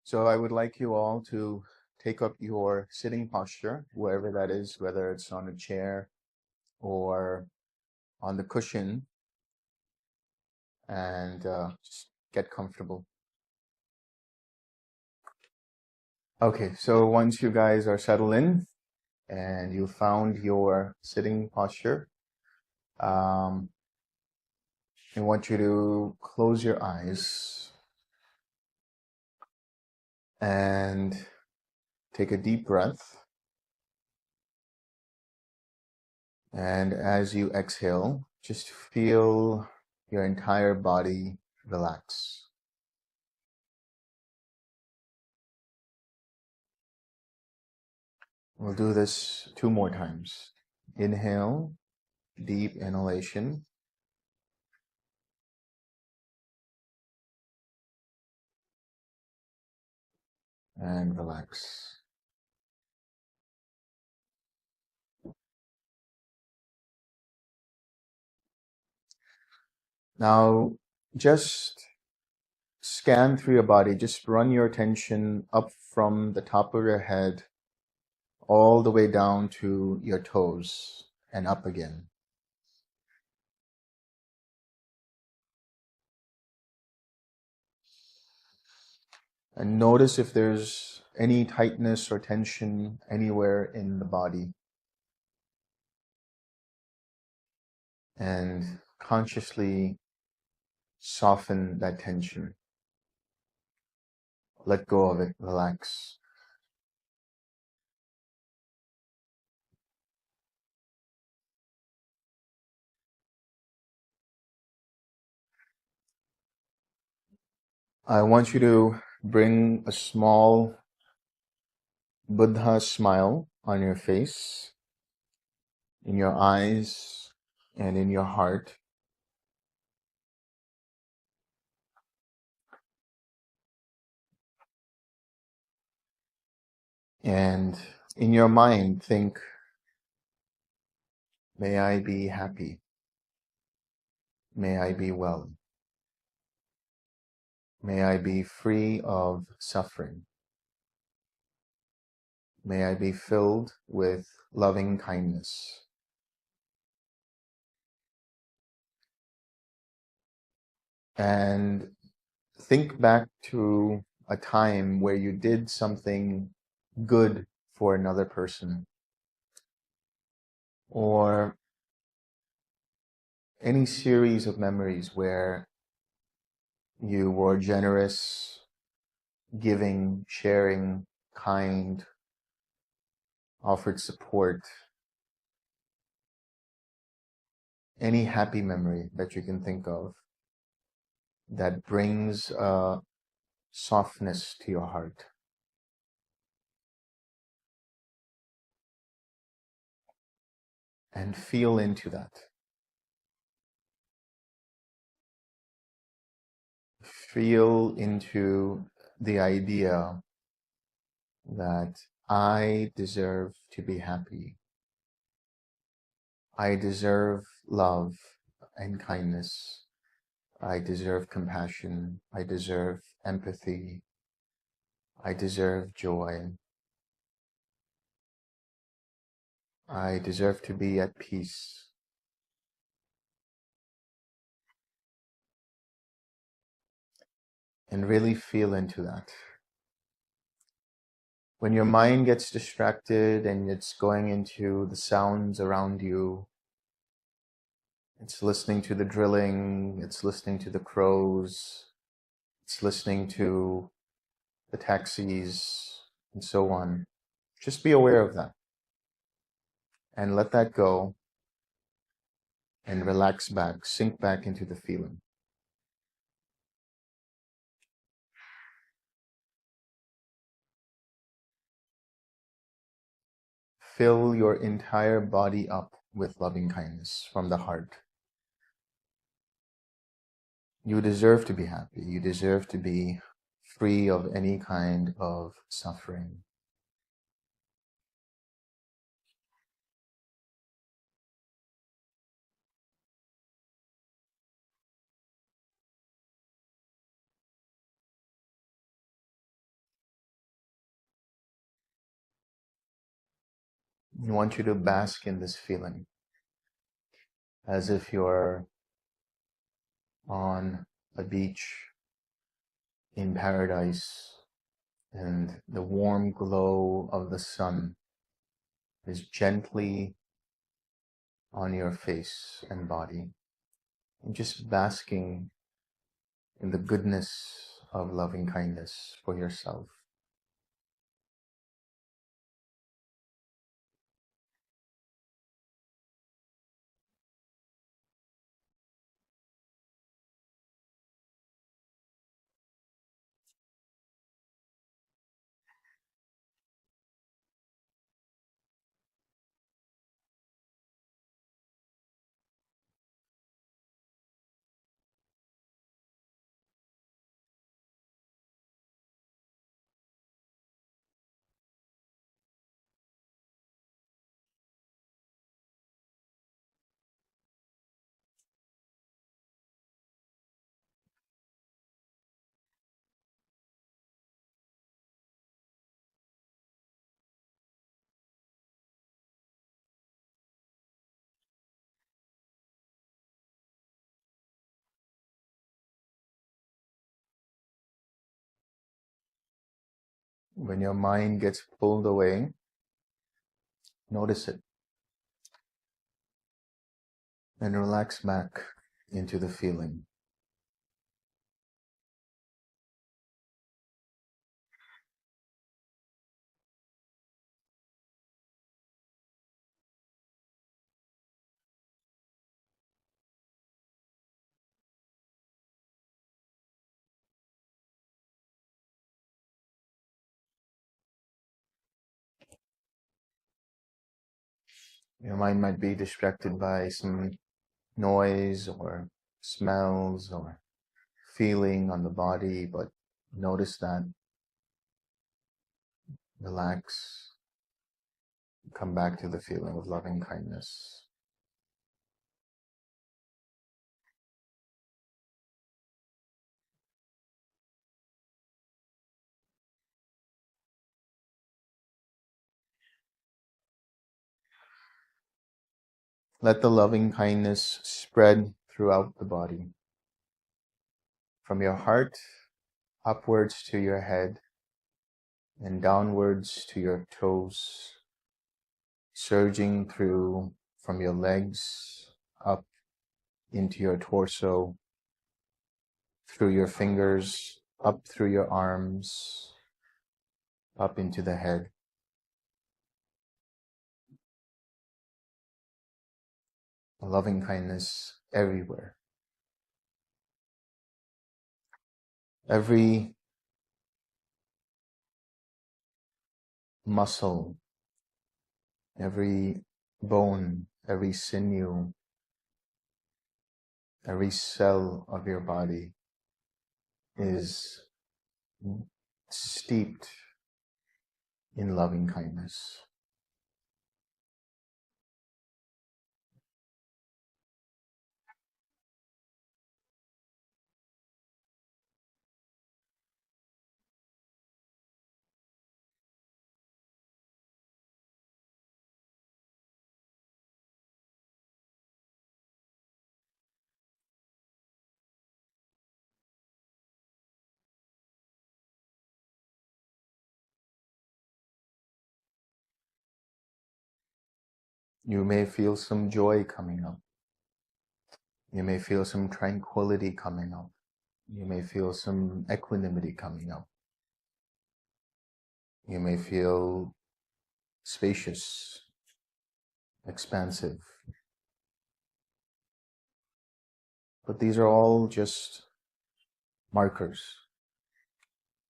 So I would like you all to take up your sitting posture, wherever that is, whether it's on a chair or on the cushion, and just get comfortable. Okay, so once you guys are settled in and you found your sitting posture, I want you to close your eyes and take a deep breath. And as you exhale, just feel your entire body relax. We'll do this 2 more times. Inhale, deep inhalation. And relax. Now, just scan through your body. Just run your attention up from the top of your head all the way down to your toes and up again. And notice if there's any tightness or tension anywhere in the body. And consciously soften that tension. Let go of it. Relax. I want you to bring a small Buddha smile on your face, in your eyes, and in your heart. And in your mind, think, may I be happy. May I be well. May I be free of suffering. May I be filled with loving kindness. And think back to a time where you did something good for another person, or any series of memories where you were generous, giving, sharing, kind, offered support. Any happy memory that you can think of that brings softness to your heart. And feel into that. Feel into the idea that I deserve to be happy. I deserve love and kindness. I deserve compassion. I deserve empathy. I deserve joy. I deserve to be at peace. And really feel into that. When your mind gets distracted and it's going into the sounds around you, it's listening to the drilling, it's listening to the crows, it's listening to the taxis, and so on. Just be aware of that. And let that go and relax back, sink back into the feeling. Fill your entire body up with loving kindness from the heart. You deserve to be happy. You deserve to be free of any kind of suffering. I want you to bask in this feeling as if you're on a beach in paradise and the warm glow of the sun is gently on your face and body, and just basking in the goodness of loving kindness for yourself. When your mind gets pulled away, notice it and relax back into the feeling. Your mind might be distracted by some noise or smells or feeling on the body, but notice that, relax, come back to the feeling of loving kindness. Let the loving kindness spread throughout the body, from your heart upwards to your head and downwards to your toes, surging through from your legs up into your torso, through your fingers, up through your arms, up into the head. Loving kindness everywhere. Every muscle, every bone, every sinew, every cell of your body is steeped in loving kindness. You may feel some joy coming up. You may feel some tranquility coming up. You may feel some equanimity coming up. You may feel spacious, expansive. But these are all just markers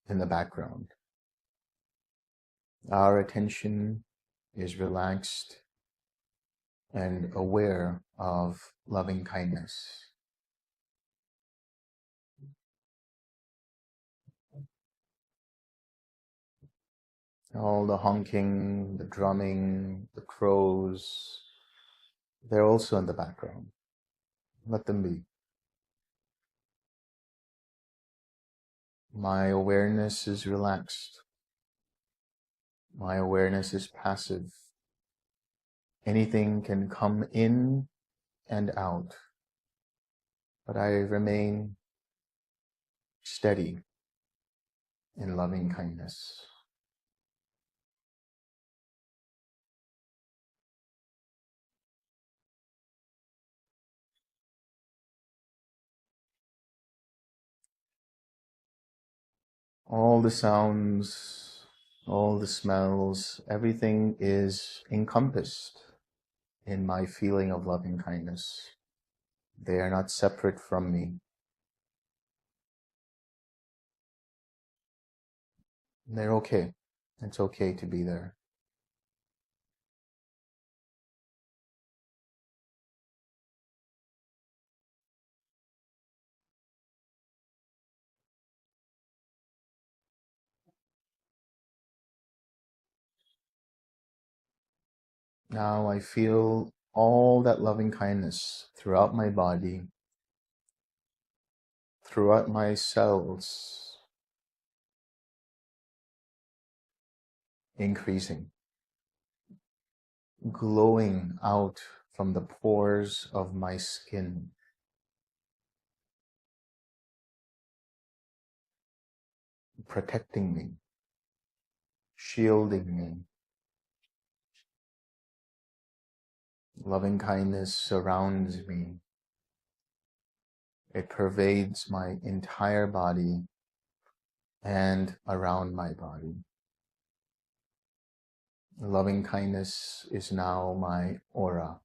in the background. Our attention is relaxed and aware of loving kindness. All the honking, the drumming, the crows, they're also in the background. Let them be. My awareness is relaxed. My awareness is passive. Anything can come in and out, but I remain steady in loving kindness. All the sounds, all the smells, everything is encompassed in my feeling of loving kindness. They are not separate from me. They're okay. It's okay to be there. Now I feel all that loving kindness throughout my body, throughout my cells, increasing, glowing out from the pores of my skin, protecting me, shielding me. Loving kindness surrounds me. It pervades my entire body and around my body. Loving kindness is now my aura.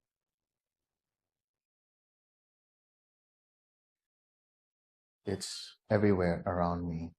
It's everywhere around me.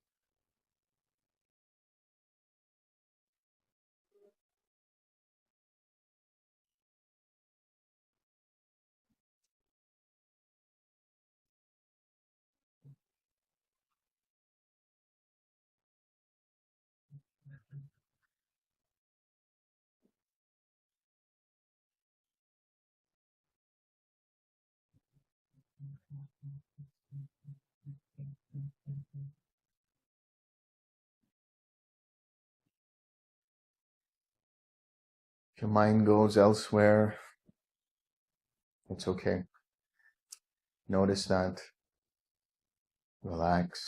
If your mind goes elsewhere, it's okay. Notice that. Relax.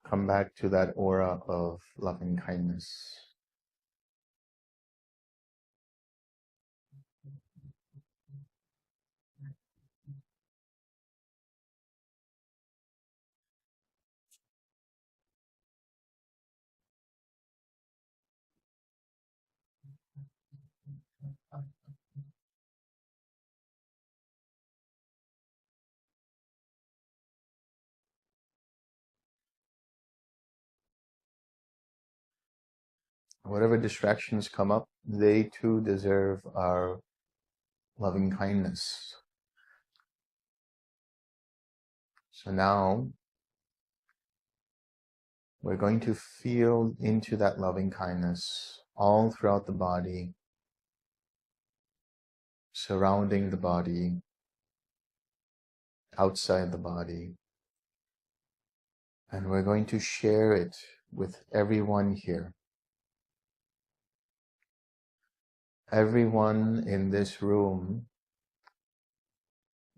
Come back to that aura of loving kindness. Whatever distractions come up, they too deserve our loving kindness. So now we're going to feel into that loving kindness all throughout the body, surrounding the body, outside the body. And we're going to share it with everyone here. Everyone in this room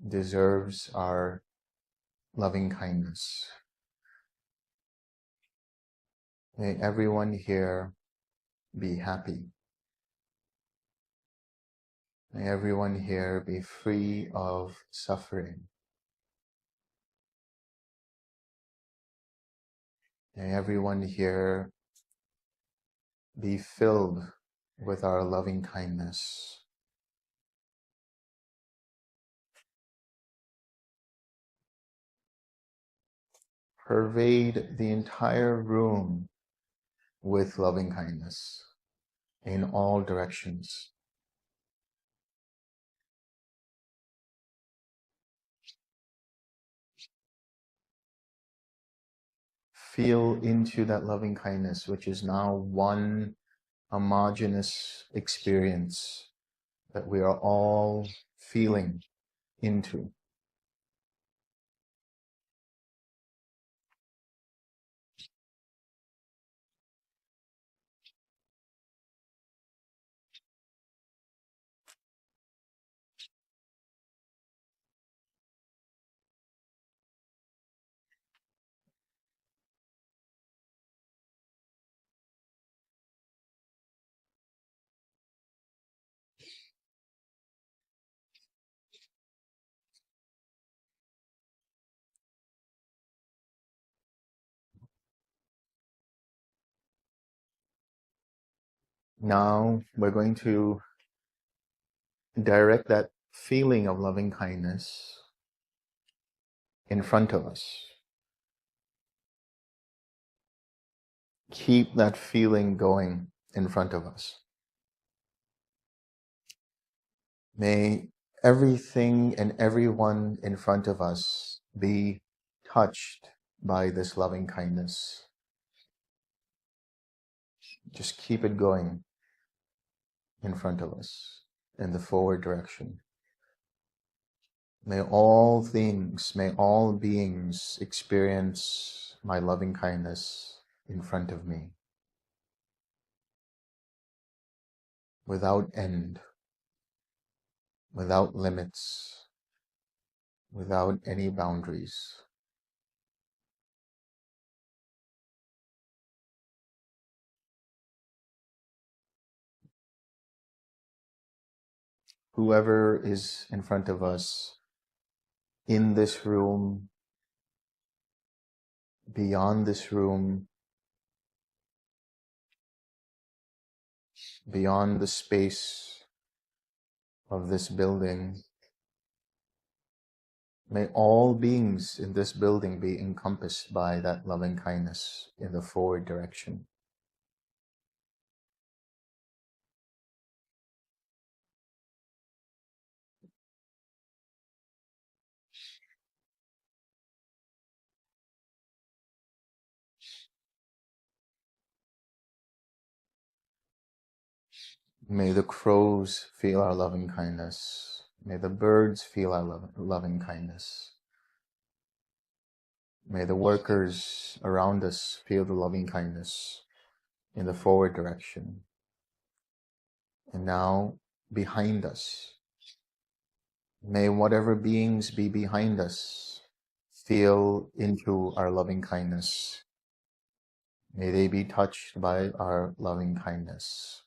deserves our loving kindness. May everyone here be happy. May everyone here be free of suffering. May everyone here be filled with our loving kindness. Pervade the entire room with loving kindness in all directions. Feel into that loving kindness, which is now one homogeneous experience that we are all feeling into. Now we're going to direct that feeling of loving kindness in front of us. Keep that feeling going in front of us. May everything and everyone in front of us be touched by this loving kindness. Just keep it going in front of us in the forward direction. May all things, may all beings experience my loving kindness in front of me without end, without limits, without any boundaries. Whoever is in front of us, in this room, beyond this room, beyond the space of this building, may all beings in this building be encompassed by that loving kindness in the forward direction. May the crows feel our loving kindness. May the birds feel our loving kindness. May the workers around us feel the loving kindness in the forward direction. And now, behind us, may whatever beings be behind us feel into our loving kindness. May they be touched by our loving kindness.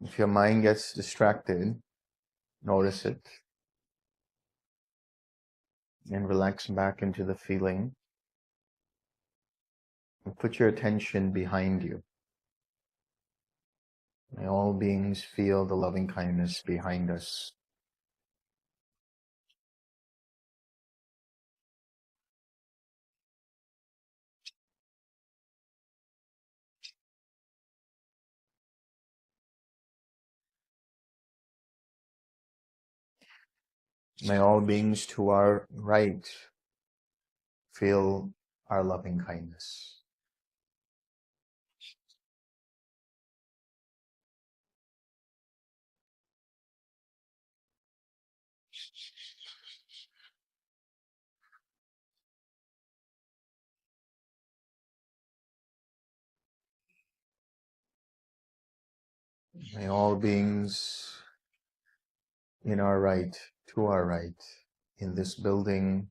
If your mind gets distracted, notice it and relax back into the feeling. And put your attention behind you. May all beings feel the loving kindness behind us. May all beings to our right feel our loving kindness. May all beings in our right, to our right, in this building,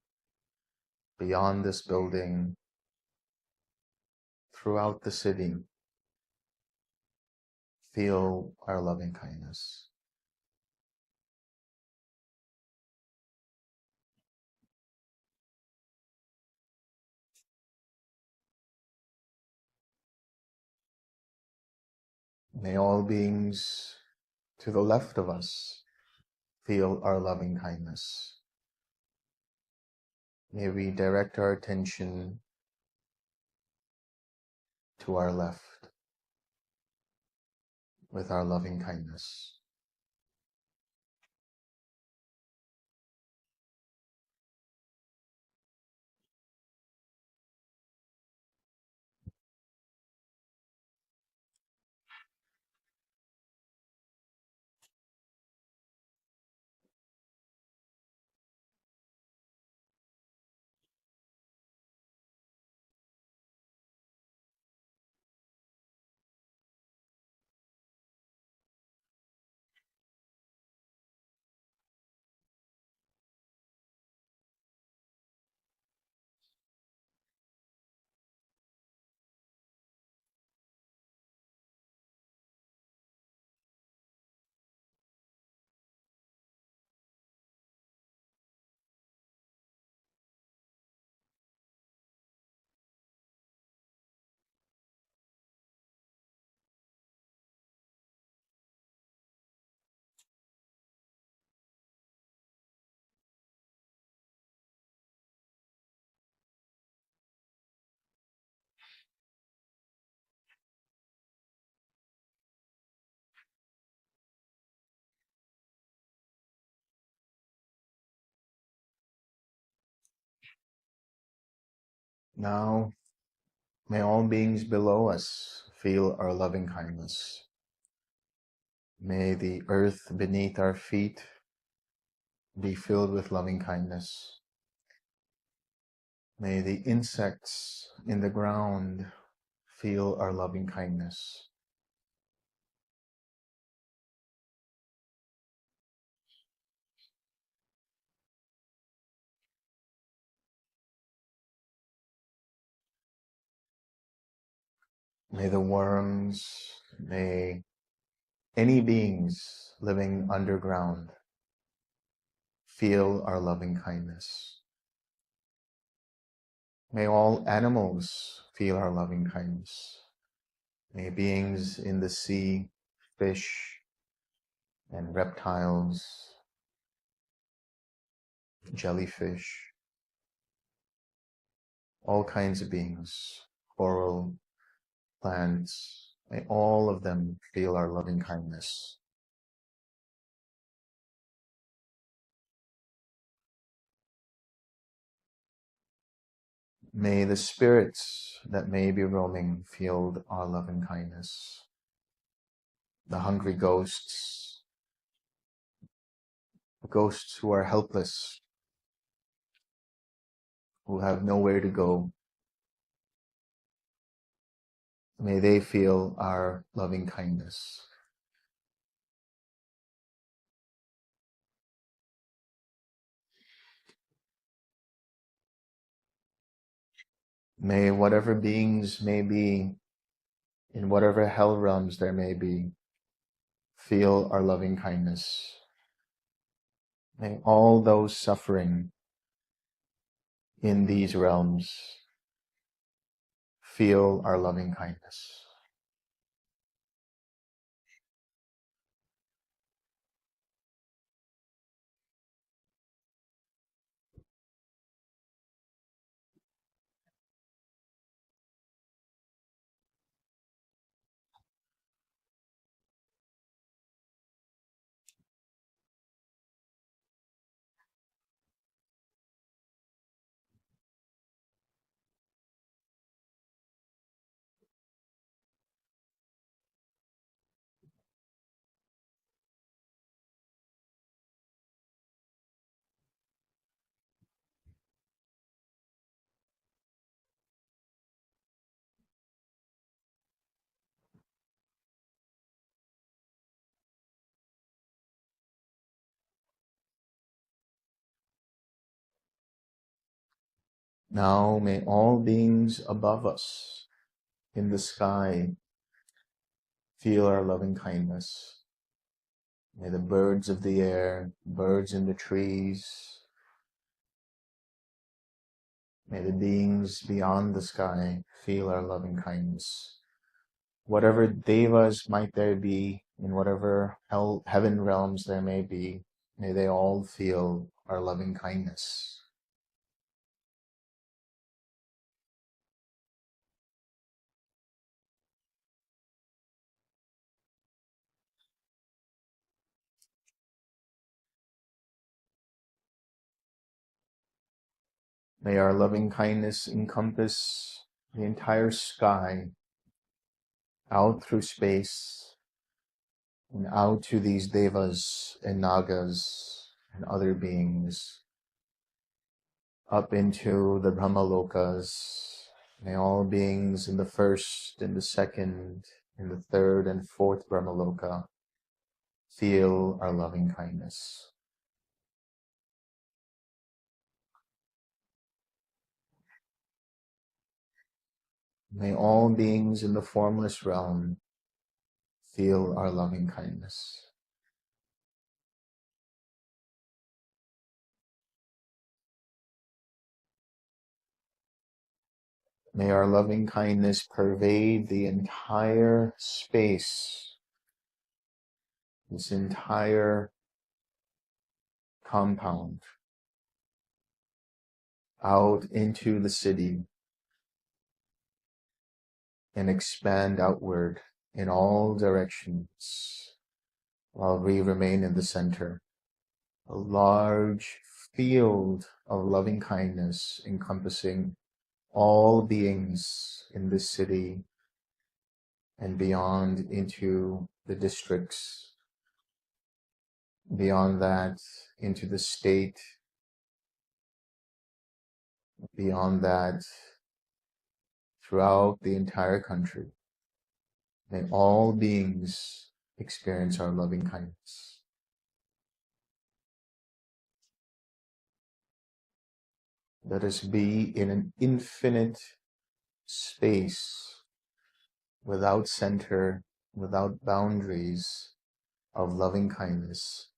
beyond this building, throughout the city, feel our loving kindness. May all beings to the left of us feel our loving kindness. May we direct our attention to our left with our loving kindness. Now, may all beings below us feel our loving kindness. May the earth beneath our feet be filled with loving kindness. May the insects in the ground feel our loving kindness. May the worms, may any beings living underground feel our loving kindness. May all animals feel our loving kindness. May beings in the sea, fish and reptiles, jellyfish, all kinds of beings, coral, plants, may all of them feel our loving kindness. May the spirits that may be roaming feel our loving kindness. The hungry ghosts, the ghosts who are helpless, who have nowhere to go, may they feel our loving kindness. May whatever beings may be, in whatever hell realms there may be, feel our loving kindness. May all those suffering in these realms feel our loving kindness. Now may all beings above us in the sky feel our loving kindness. May the birds of the air, birds in the trees, may the beings beyond the sky feel our loving kindness. Whatever devas might there be, in whatever heaven realms there may be, may they all feel our loving kindness. May our loving kindness encompass the entire sky, out through space, and out to these devas and nagas and other beings, up into the Brahmalokas. May all beings in the first, in the second, in the third and fourth Brahmaloka feel our loving kindness. May all beings in the formless realm feel our loving kindness. May our loving kindness pervade the entire space, this entire compound, out into the city, and expand outward in all directions while we remain in the center. A large field of loving kindness encompassing all beings in this city and beyond into the districts, beyond that into the state, beyond that throughout the entire country. May all beings experience our loving kindness. Let us be in an infinite space, without center, without boundaries, of loving kindness,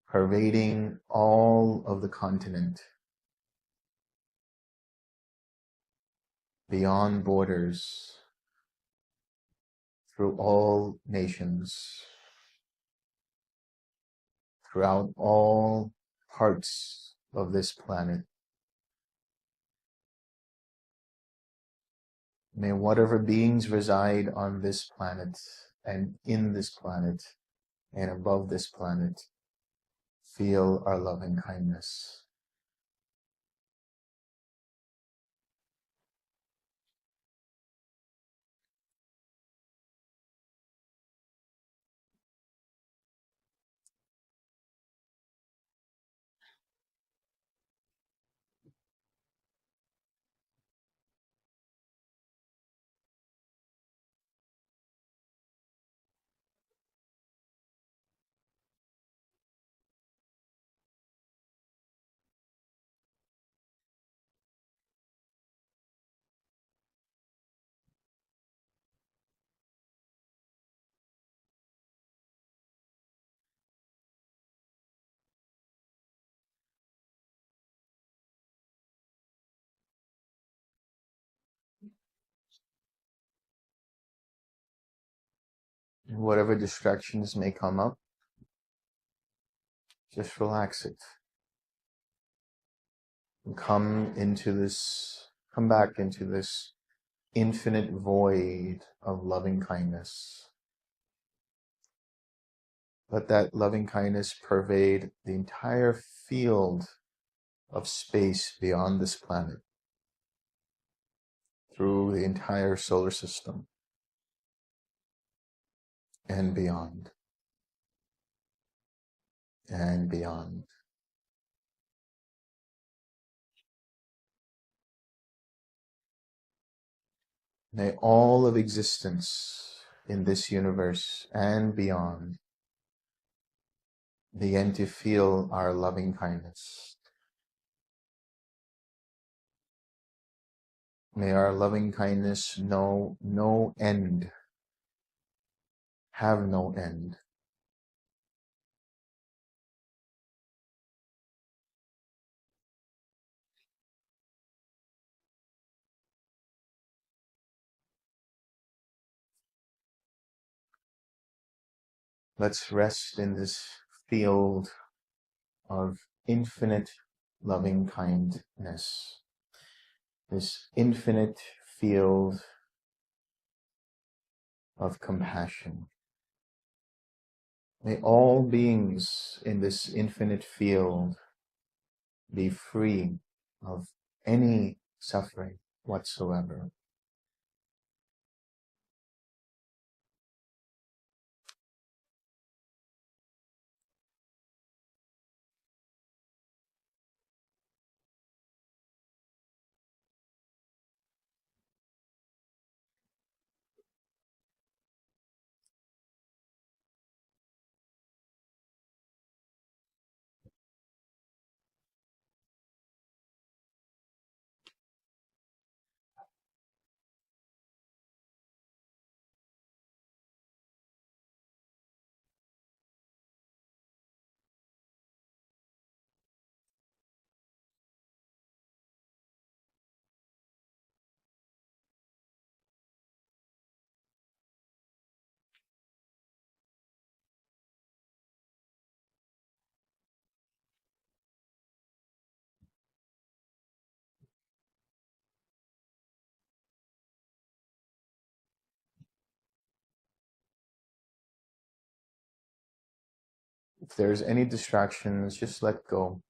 pervading all of the continent, beyond borders, through all nations, throughout all parts of this planet. May whatever beings reside on this planet and in this planet and above this planet feel our loving kindness. Whatever distractions may come up, just relax it. And come back into this infinite void of loving kindness. Let that loving kindness pervade the entire field of space beyond this planet, through the entire solar system and beyond, and beyond. May all of existence in this universe and beyond begin to feel our loving kindness. May our loving kindness know no end, have no end. Let's rest in this field of infinite loving kindness, this infinite field of compassion. May all beings in this infinite field be free of any suffering whatsoever. If there's any distractions, just let go.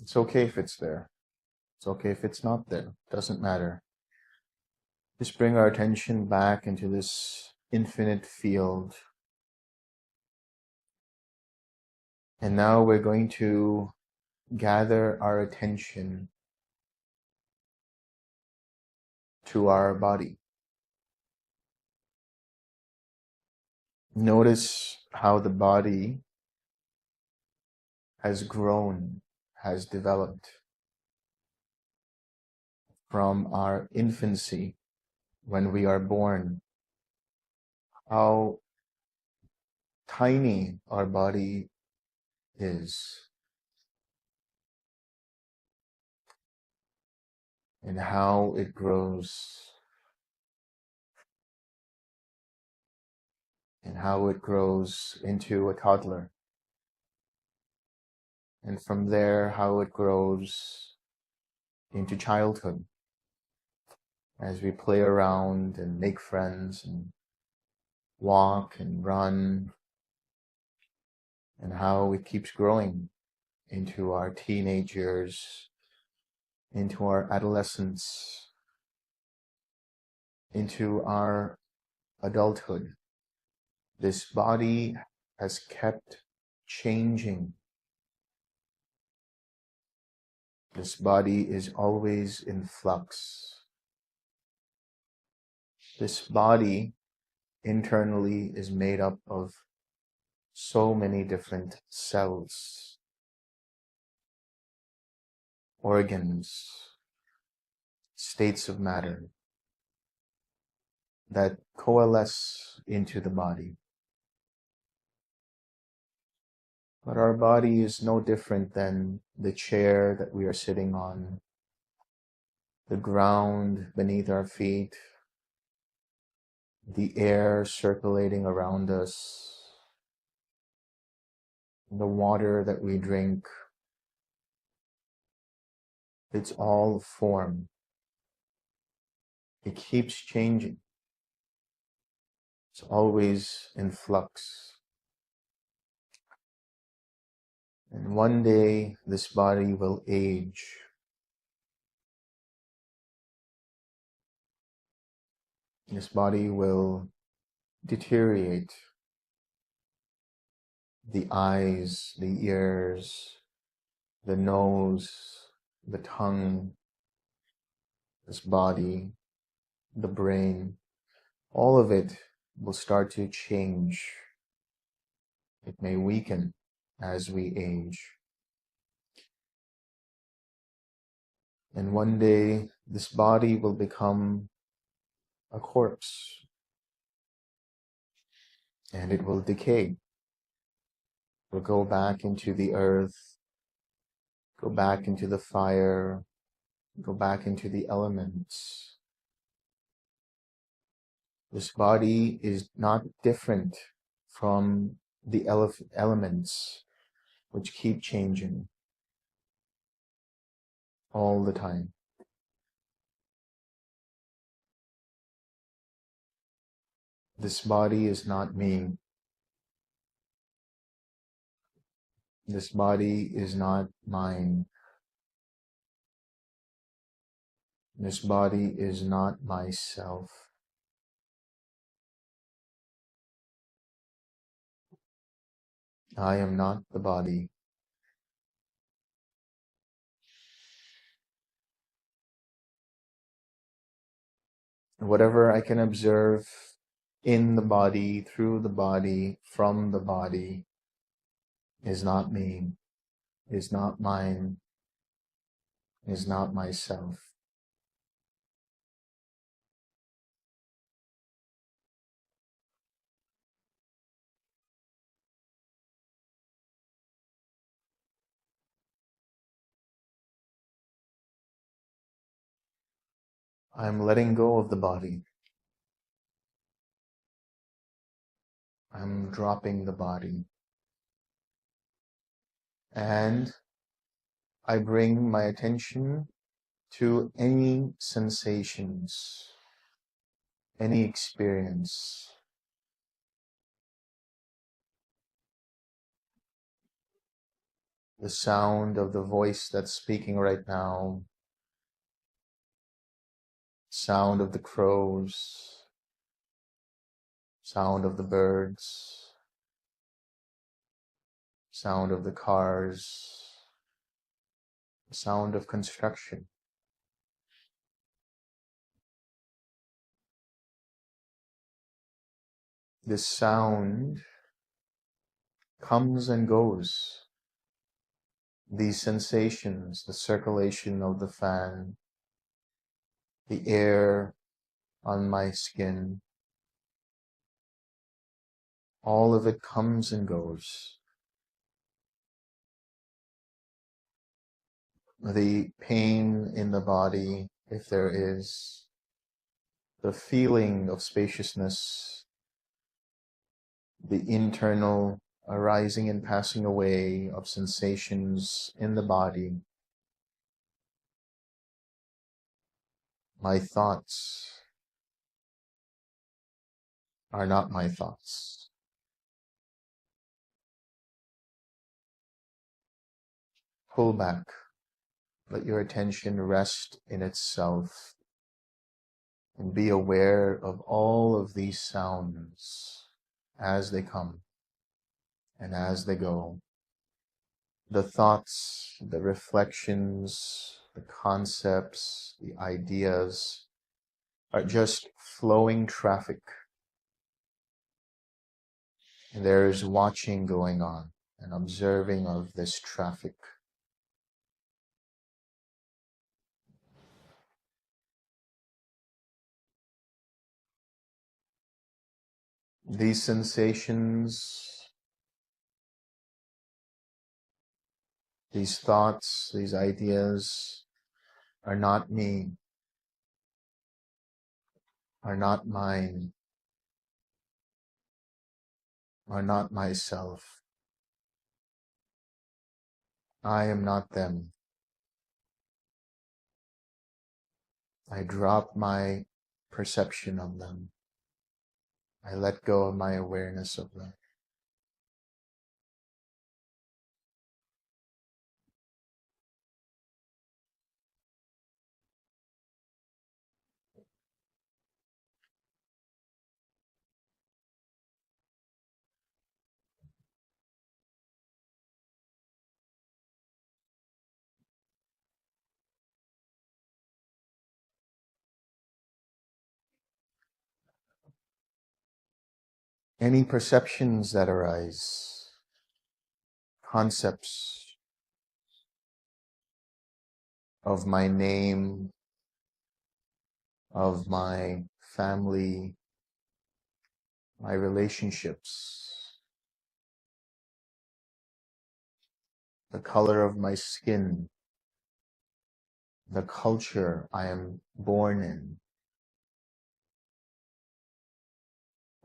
It's okay if it's there. It's okay if it's not there. Doesn't matter. Just bring our attention back into this infinite field. And now we're going to gather our attention to our body. Notice how the body has grown, has developed from our infancy when we are born. How tiny our body is, and how it grows, and how it grows into a toddler. And from there, how it grows into childhood as we play around and make friends and walk and run, and how it keeps growing into our teenage years, into our adolescence, into our adulthood. This body has kept changing. This body is always in flux. This body internally is made up of so many different cells, organs, states of matter that coalesce into the body. But our body is no different than the chair that we are sitting on, the ground beneath our feet, the air circulating around us, the water that we drink. It's all form. It keeps changing. It's always in flux. And one day this body will age. This body will deteriorate. The eyes, the ears, the nose, the tongue, this body, the brain, all of it will start to change. It may weaken as we age. And one day this body will become a corpse, and it will decay. Will go back into the earth, go back into the fire, go back into the elements. This body is not different from the elements which keep changing all the time. This body is not me. This body is not mine. This body is not myself. I am not the body. Whatever I can observe in the body, through the body, from the body, is not me, is not mine, is not myself. I'm letting go of the body. I'm dropping the body. And I bring my attention to any sensations, any experience. The sound of the voice that's speaking right now, sound of the crows, sound of the birds, sound of the cars, the sound of construction. This sound comes and goes. These sensations, the circulation of the fan, the air on my skin, all of it comes and goes. The pain in the body, if there is, the feeling of spaciousness, the internal arising and passing away of sensations in the body, my thoughts are not my thoughts. Pull back. Let your attention rest in itself and be aware of all of these sounds as they come and as they go. The thoughts, the reflections, the concepts, the ideas are just flowing traffic. And there is watching going on and observing of this traffic. These sensations, these thoughts, these ideas are not me, are not mine, are not myself. I am not them. I drop my perception of them. I let go of my awareness of them. Any perceptions that arise, concepts of my name, of my family, my relationships, the color of my skin, the culture I am born in,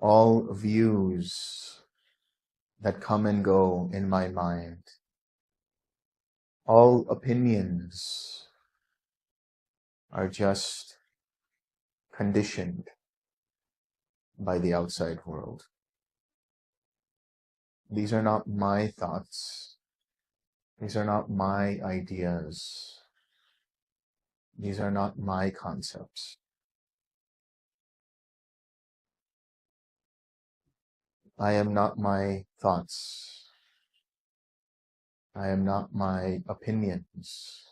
all views that come and go in my mind, all opinions are just conditioned by the outside world. These are not my thoughts. These are not my ideas. These are not my concepts. I am not my thoughts. I am not my opinions.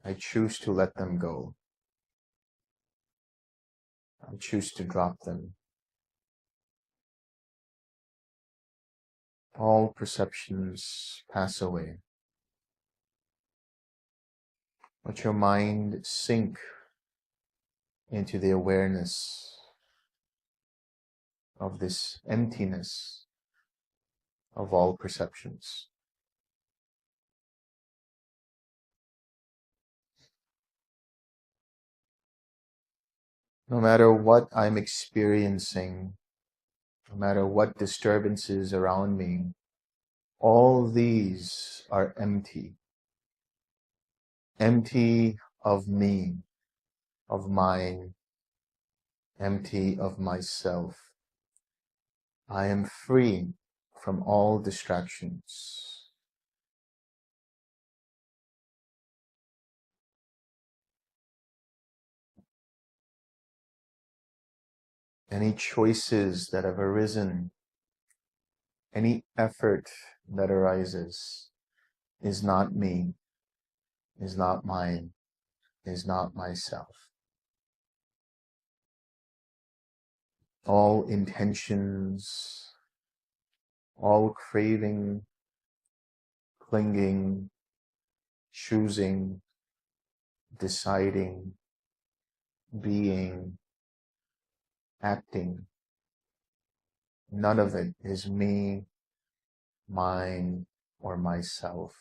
I choose to let them go. I choose to drop them. All perceptions pass away. Let your mind sink into the awareness of this emptiness of all perceptions. No matter what I'm experiencing, no matter what disturbances around me, all these are empty. Empty of me, of mine, empty of myself. I am free from all distractions. Any choices that have arisen, any effort that arises is not me, is not mine, is not myself. All intentions, all craving, clinging, choosing, deciding, being, acting, none of it is me, mine, or myself.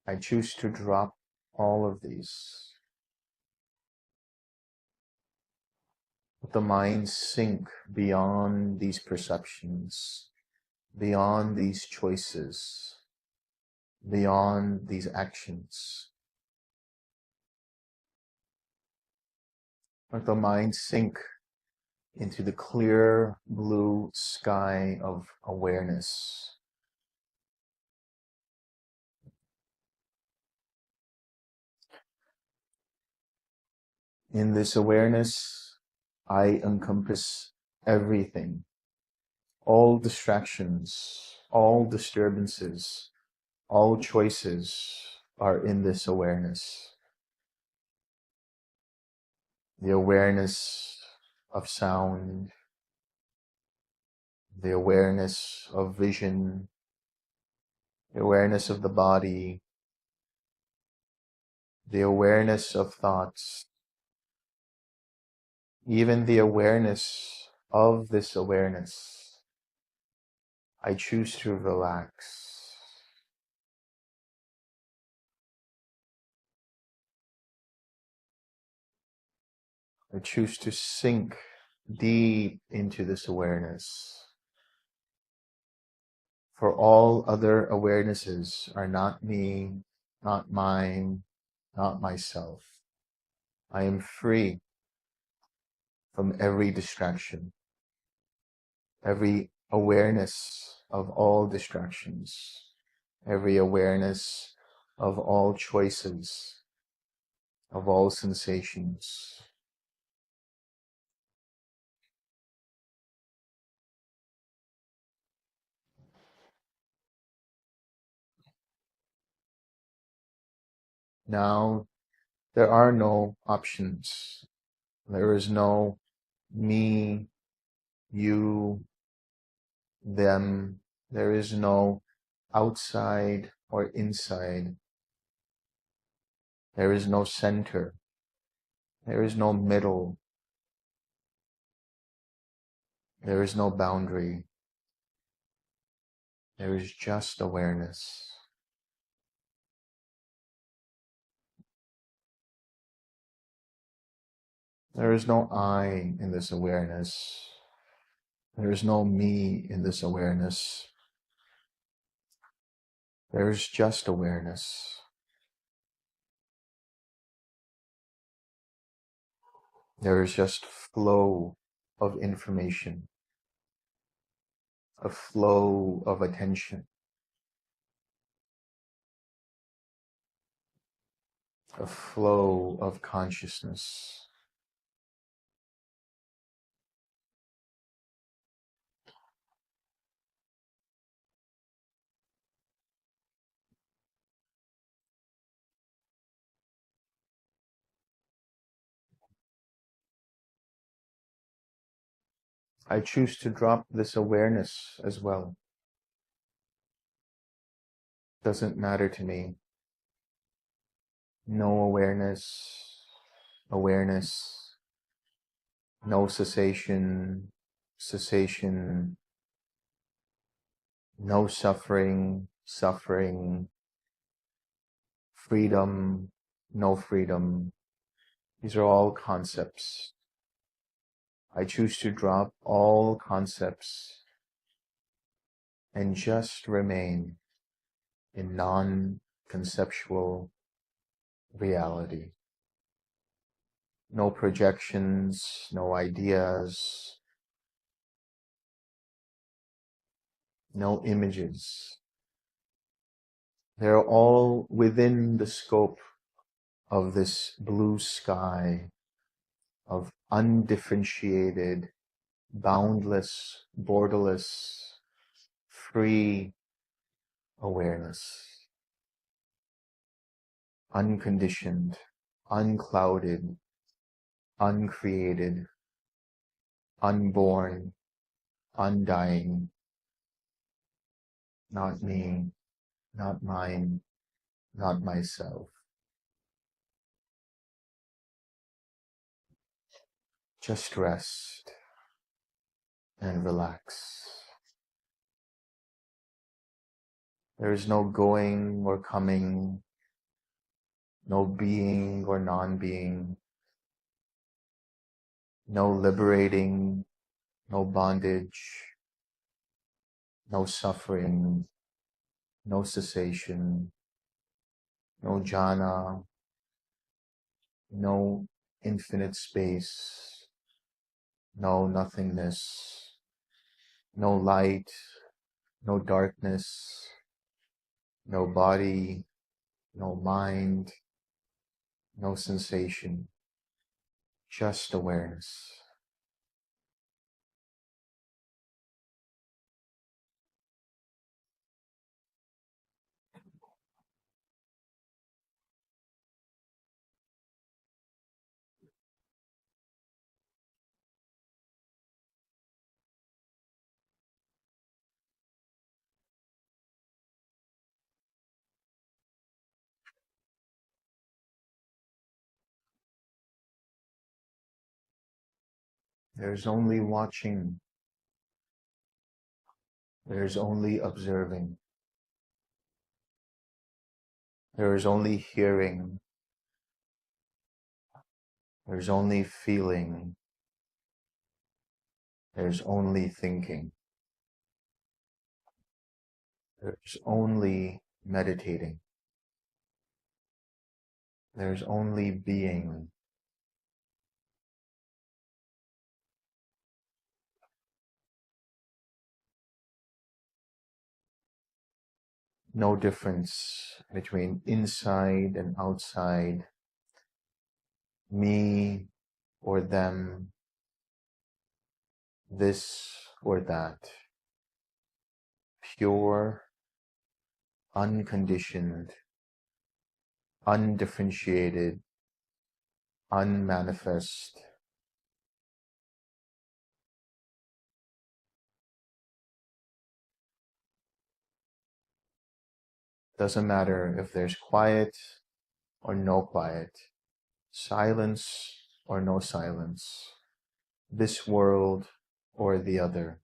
I choose to drop all of these. Let the mind sink beyond these perceptions, beyond these choices, beyond these actions. Let the mind sink into the clear blue sky of awareness. In this awareness, I encompass everything, all distractions, all disturbances, all choices are in this awareness. The awareness of sound, the awareness of vision, the awareness of the body, the awareness of thoughts, even the awareness of this awareness. I choose to relax. I choose to sink deep into this awareness. For all other awarenesses are not me, not mine, not myself. I am free from every distraction, every awareness of all distractions, every awareness of all choices, of all sensations. Now, there are no options. There is no me, you, them. There is no outside or inside. There is no center. There is no middle. There is no boundary. There is just awareness. There is no I in this awareness. There is no me in this awareness. There is just awareness. There is just flow of information, a flow of attention, a flow of consciousness. I choose to drop this awareness as well. Doesn't matter to me. No awareness, awareness, no cessation, cessation, no suffering, suffering, freedom, no freedom. These are all concepts. I choose to drop all concepts and just remain in non-conceptual reality. No projections, no ideas, no images. They're all within the scope of this blue sky of undifferentiated, boundless, borderless, free awareness, unconditioned, unclouded, uncreated, unborn, undying, not me, not mine, not myself. Just rest and relax. There is no going or coming, no being or non-being, no liberating, no bondage, no suffering, no cessation, no jhana, no infinite space, no nothingness, no light, no darkness, no body, no mind, no sensation, just awareness. There's only watching. There's only observing. There is only hearing. There's only feeling. There's only thinking. There's only meditating. There's only being. No difference between inside and outside, me or them, this or that. Pure, unconditioned, undifferentiated, unmanifest. Doesn't matter if there's quiet or no quiet, silence or no silence, this world or the other.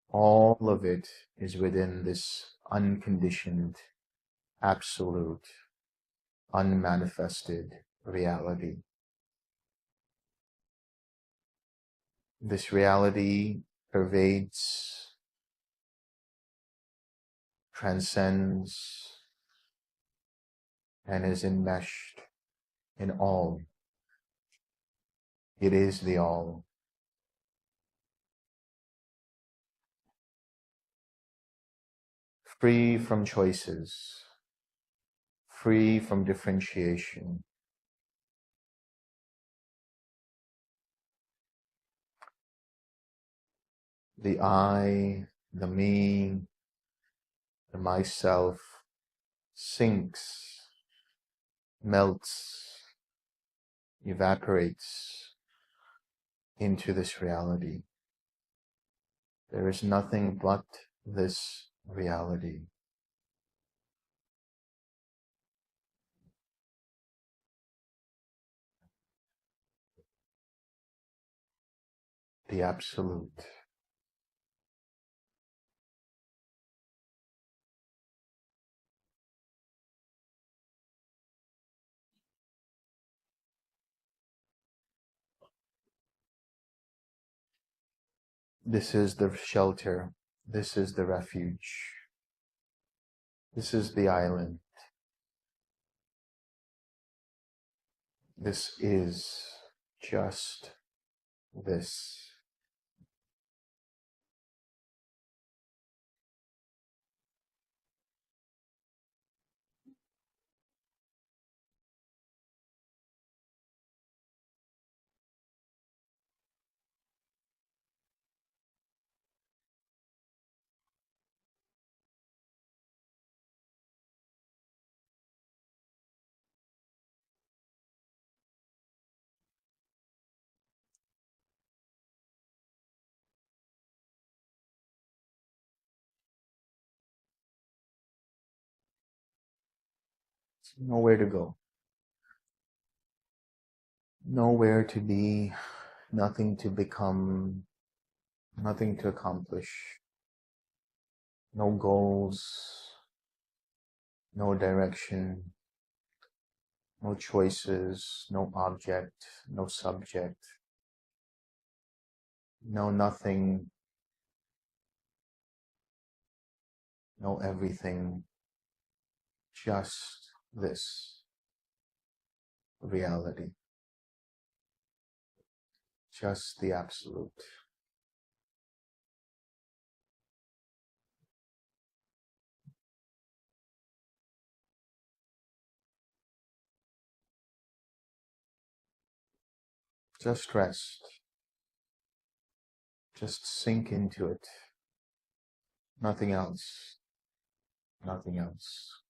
All of it is within this unconditioned, absolute, unmanifested reality. This reality pervades, transcends, and is enmeshed in all. It is the all. Free from choices, free from differentiation. The I, the me, the myself sinks, melts, evaporates into this reality. There is nothing but this reality. The absolute. This is the shelter. This is the refuge. This is the island. This is just this. Nowhere to go. Nowhere to be, nothing to become, nothing to accomplish. No goals, no direction, no choices, no object, no subject, no nothing, no everything, just this reality, just the absolute. Just rest, just sink into it. Nothing else, nothing else.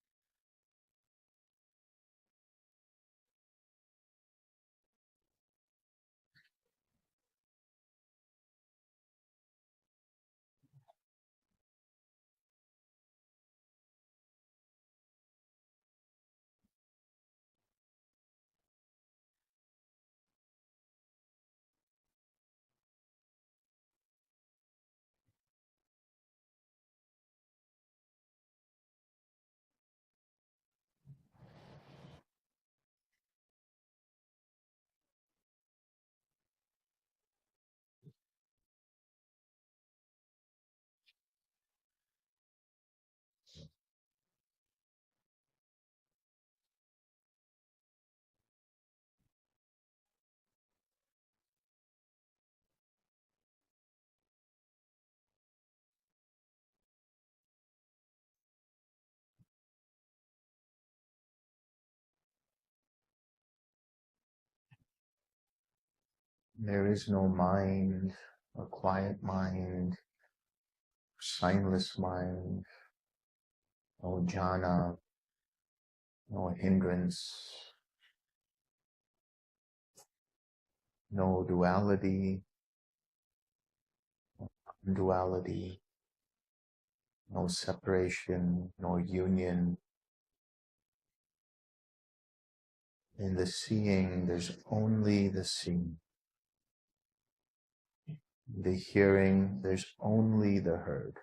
There is no mind, or quiet mind, signless mind, no jhana, no hindrance, no duality, duality, no separation, no union. In the seeing, there's only the seeing. The hearing, there's only the heard.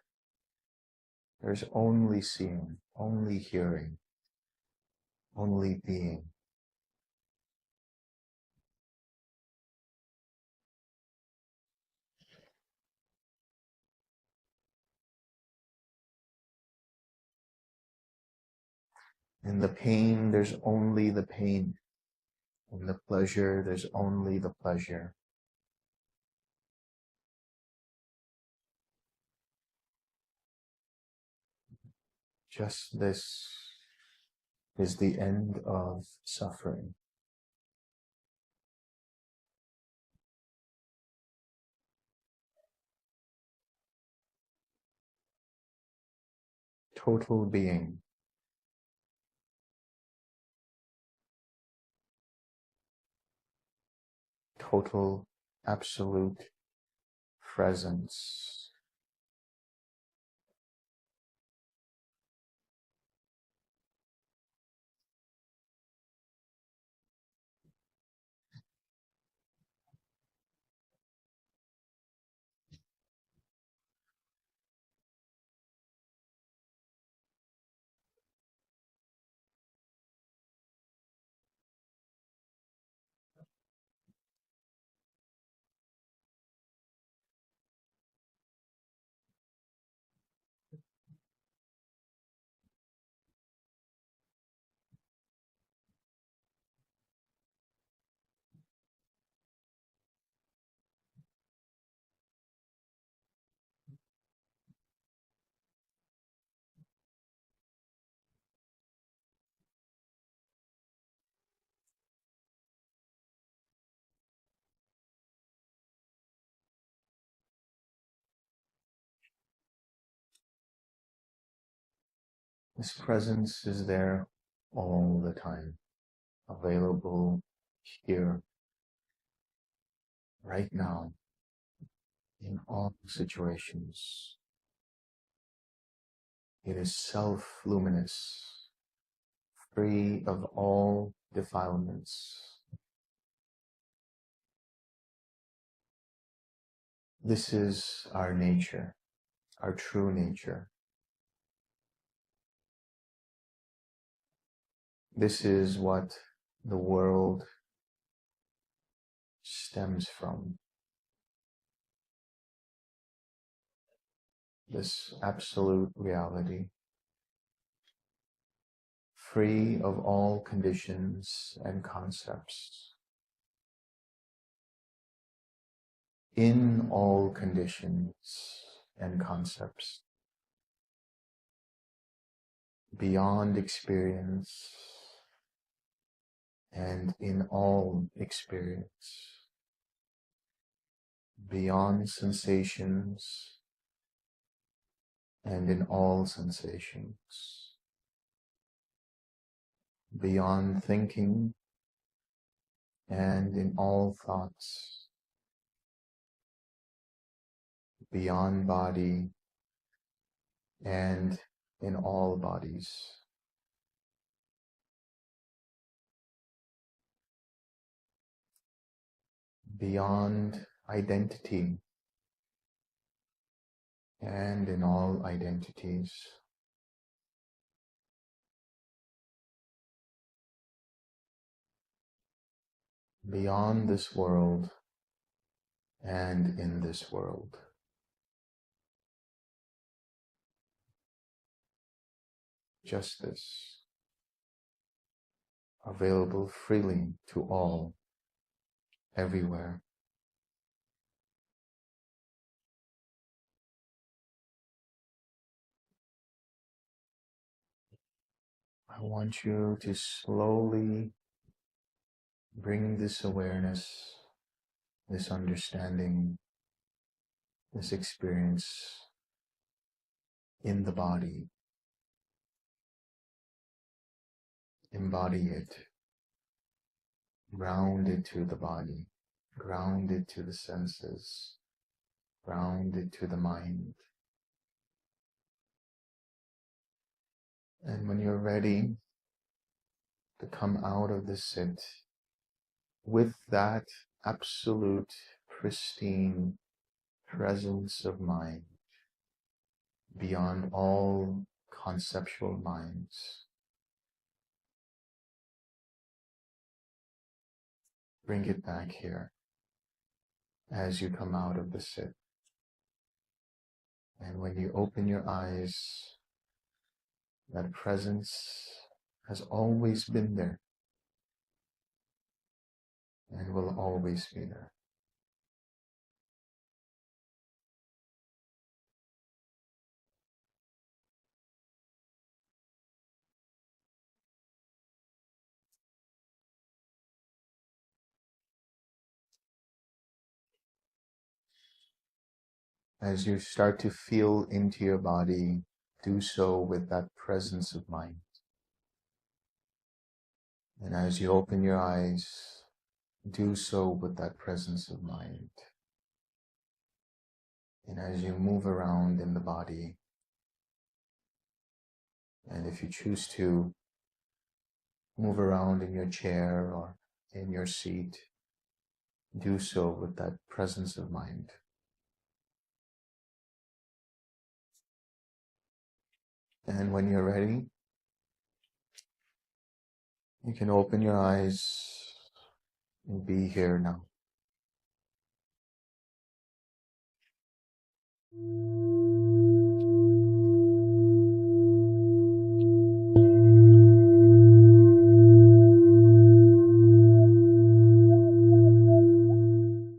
There's only seeing, only hearing, only being. In the pain, there's only the pain. In the pleasure, there's only the pleasure. Just this is the end of suffering. Total being. Total, absolute presence. This presence is there all the time, available here, right now, in all situations. It is self-luminous, free of all defilements. This is our nature, our true nature. This is what the world stems from. This absolute reality, free of all conditions and concepts, in all conditions and concepts, beyond experience and in all experience, beyond sensations and in all sensations, beyond thinking and in all thoughts, beyond body and in all bodies, beyond identity and in all identities, beyond this world and in this world. Justice, available freely to all, everywhere. I want you to slowly bring this awareness, this understanding, this experience in the body. Embody it. Ground it to the body. Ground it to the senses. Ground it to the mind. And when you're ready to come out of this sit with that absolute, pristine presence of mind, beyond all conceptual minds, bring it back here as you come out of the sit. And when you open your eyes, that presence has always been there and will always be there. As you start to feel into your body, do so with that presence of mind. And as you open your eyes, do so with that presence of mind. And as you move around in the body, and if you choose to move around in your chair or in your seat, do so with that presence of mind. And when you're ready, you can open your eyes and be here now.